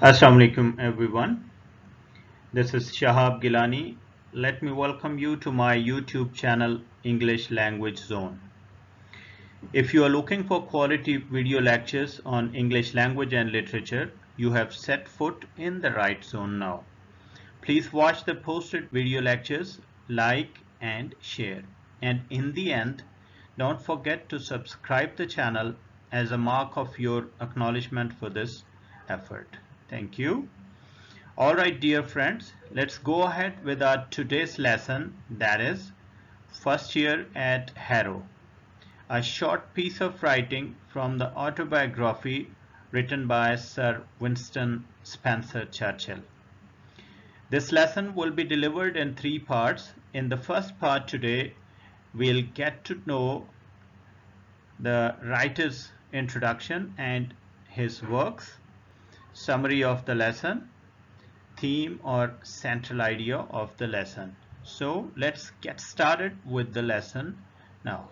Assalamu alaikum everyone. This is Shahab Gilani. Let me welcome you to my YouTube channel English Language Zone. If you are looking for quality video lectures on English language and literature, you have set foot in the right zone now. Please watch the posted video lectures, like and share. And in the end, don't forget to subscribe the channel as a mark of your acknowledgement for this effort. Thank you. Alright dear friends, let's go ahead with our today's lesson, that is first year at Harrow, a short piece of writing from the autobiography written by Sir Winston Spencer Churchill. This lesson will be delivered in three parts. In the first part today, we'll get to know the writer's introduction and his works, summary of the lesson, theme or central idea of the lesson. So let's get started with the lesson now.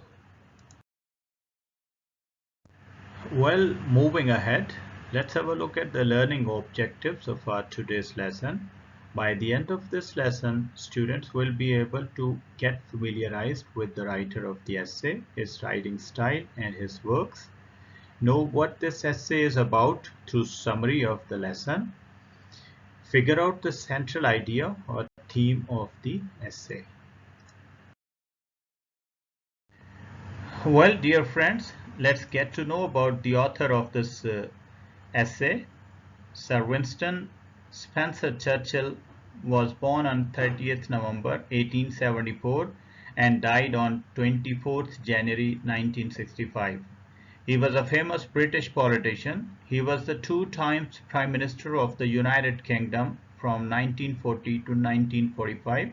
Well, moving ahead, let's have a look at the learning objectives of our today's lesson. By the end of this lesson, students will be able to get familiarized with the writer of the essay, his writing style and his works, know what this essay is about through summary of the lesson, figure out the central idea or theme of the essay. Well, dear friends, let's get to know about the author of this essay. Sir Winston Spencer Churchill was born on 30th November 1874 and died on 24th January 1965. He was a famous British politician. He was the two times Prime Minister of the United Kingdom from 1940 to 1945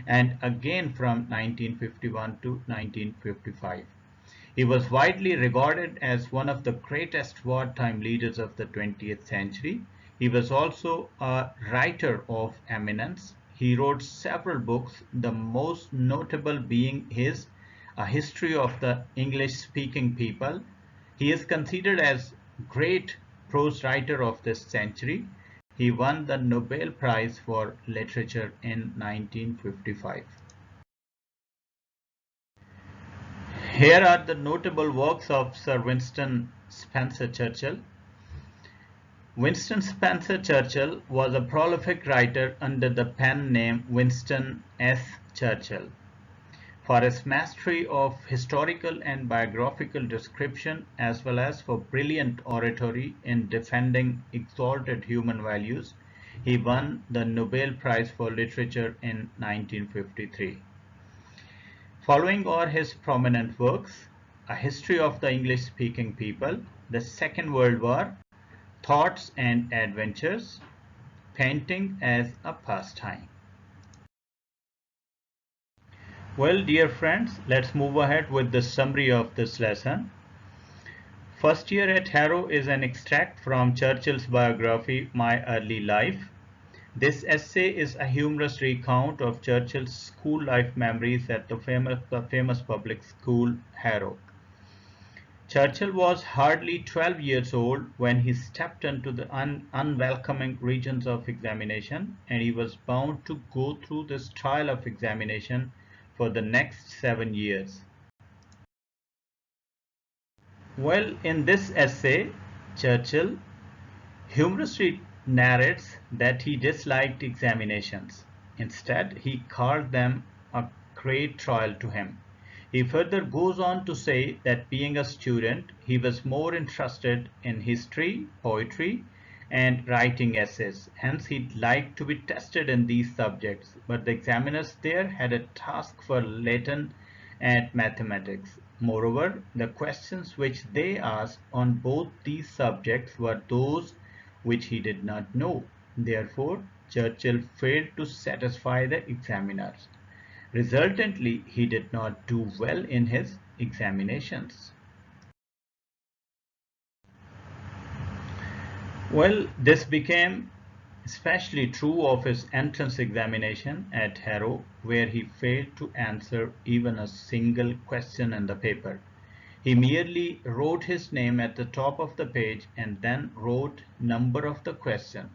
and again from 1951 to 1955. He was widely regarded as one of the greatest wartime leaders of the 20th century. He was also a writer of eminence. He wrote several books, the most notable being his A History of the English-Speaking People. He is considered as great prose writer of this century. He won the Nobel Prize for Literature in 1955. Here are the notable works of Sir Winston Spencer Churchill. Winston Spencer Churchill was a prolific writer under the pen name Winston S. Churchill. For his mastery of historical and biographical description as well as for brilliant oratory in defending exalted human values, he won the Nobel Prize for Literature in 1953. Following are his prominent works: A History of the English-Speaking People, The Second World War, Thoughts and Adventures, Painting as a Pastime. Well, dear friends, let's move ahead with the summary of this lesson. First Year at Harrow is an extract from Churchill's biography, My Early Life. This essay is a humorous recount of Churchill's school life memories at the famous public school, Harrow. Churchill was hardly 12 years old when he stepped into the unwelcoming regions of examination, and he was bound to go through this trial of examination for the next 7 years. Well, in this essay, Churchill humorously narrates that he disliked examinations. Instead, he called them a great trial to him. He further goes on to say that being a student, he was more interested in history, poetry, and writing essays. Hence, he liked to be tested in these subjects, but the examiners there had a task for Latin and mathematics. Moreover, the questions which they asked on both these subjects were those which he did not know. Therefore, Churchill failed to satisfy the examiners. Resultantly, he did not do well in his examinations. Well, this became especially true of his entrance examination at Harrow, where he failed to answer even a single question in the paper. He merely wrote his name at the top of the page and then wrote number of the question.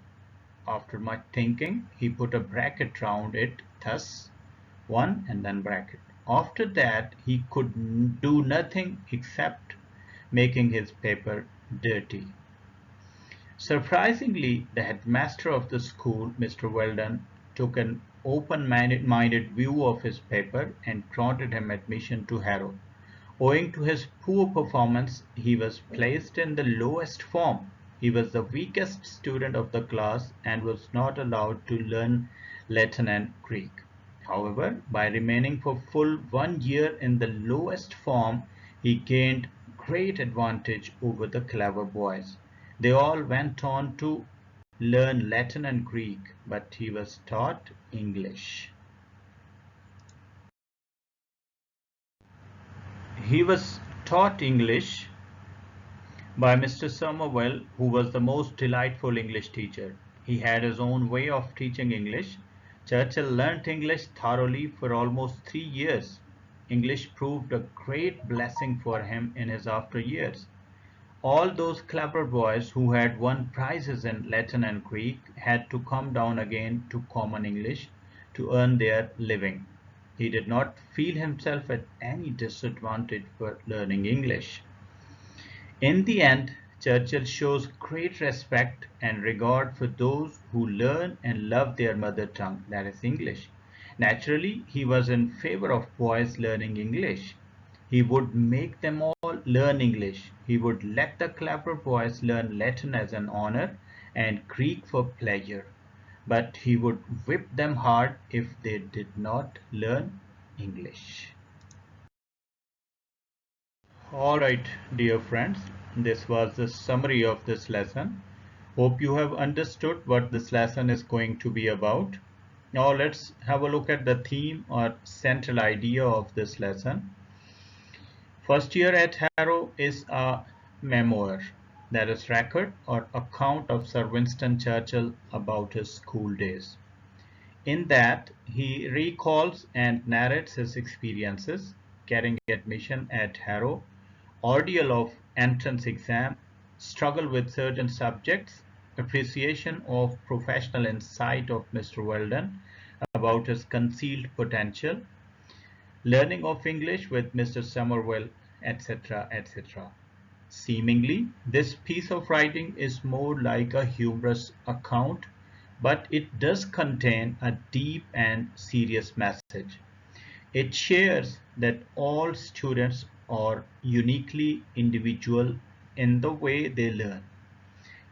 After much thinking, he put a bracket round it, thus one and then bracket. After that, he could do nothing except making his paper dirty. Surprisingly, the headmaster of the school, Mr. Weldon, took an open-minded view of his paper and granted him admission to Harrow. Owing to his poor performance, he was placed in the lowest form. He was the weakest student of the class and was not allowed to learn Latin and Greek. However, by remaining for full 1 year in the lowest form, he gained great advantage over the clever boys. They all went on to learn Latin and Greek, but he was taught English. He was taught English by Mr. Somerville, who was the most delightful English teacher. He had his own way of teaching English. Churchill learnt English thoroughly for almost 3 years. English proved a great blessing for him in his after years. All those clever boys who had won prizes in Latin and Greek had to come down again to common English to earn their living. He did not feel himself at any disadvantage for learning English. In the end, Churchill shows great respect and regard for those who learn and love their mother tongue, that is English. Naturally, he was in favor of boys learning English. He would make them all learn English. He would let the clever boys learn Latin as an honor and Greek for pleasure. But he would whip them hard if they did not learn English. Alright, dear friends, this was the summary of this lesson. Hope you have understood what this lesson is going to be about. Now let's have a look at the theme or central idea of this lesson. First year at Harrow is a memoir, that is record or account of Sir Winston Churchill about his school days. In that, he recalls and narrates his experiences, getting admission at Harrow, ordeal of entrance exam, struggle with certain subjects, appreciation of professional insight of Mr. Weldon about his concealed potential, learning of English with Mr. Somerville, etc., etc. Seemingly, this piece of writing is more like a humorous account, but it does contain a deep and serious message. It shares that all students are uniquely individual in the way they learn.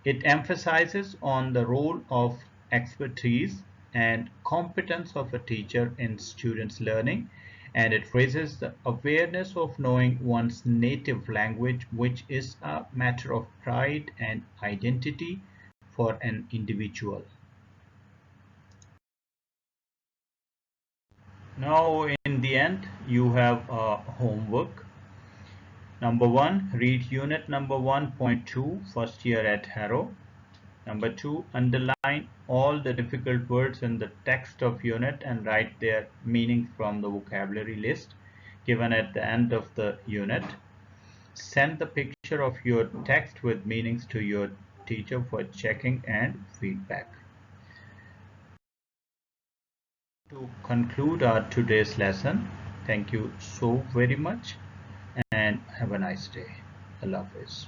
It emphasizes on the role of expertise and competence of a teacher in students' learning, and it raises the awareness of knowing one's native language, which is a matter of pride and identity for an individual. Now, in the end, you have a homework. Number 1, read unit number 1.2, first year at Harrow. Number 2, underline all the difficult words in the text of unit and write their meaning from the vocabulary list given at the end of the unit. Send the picture of your text with meanings to your teacher for checking and feedback. To conclude our today's lesson, thank you so very much and have a nice day. Allah Hafiz.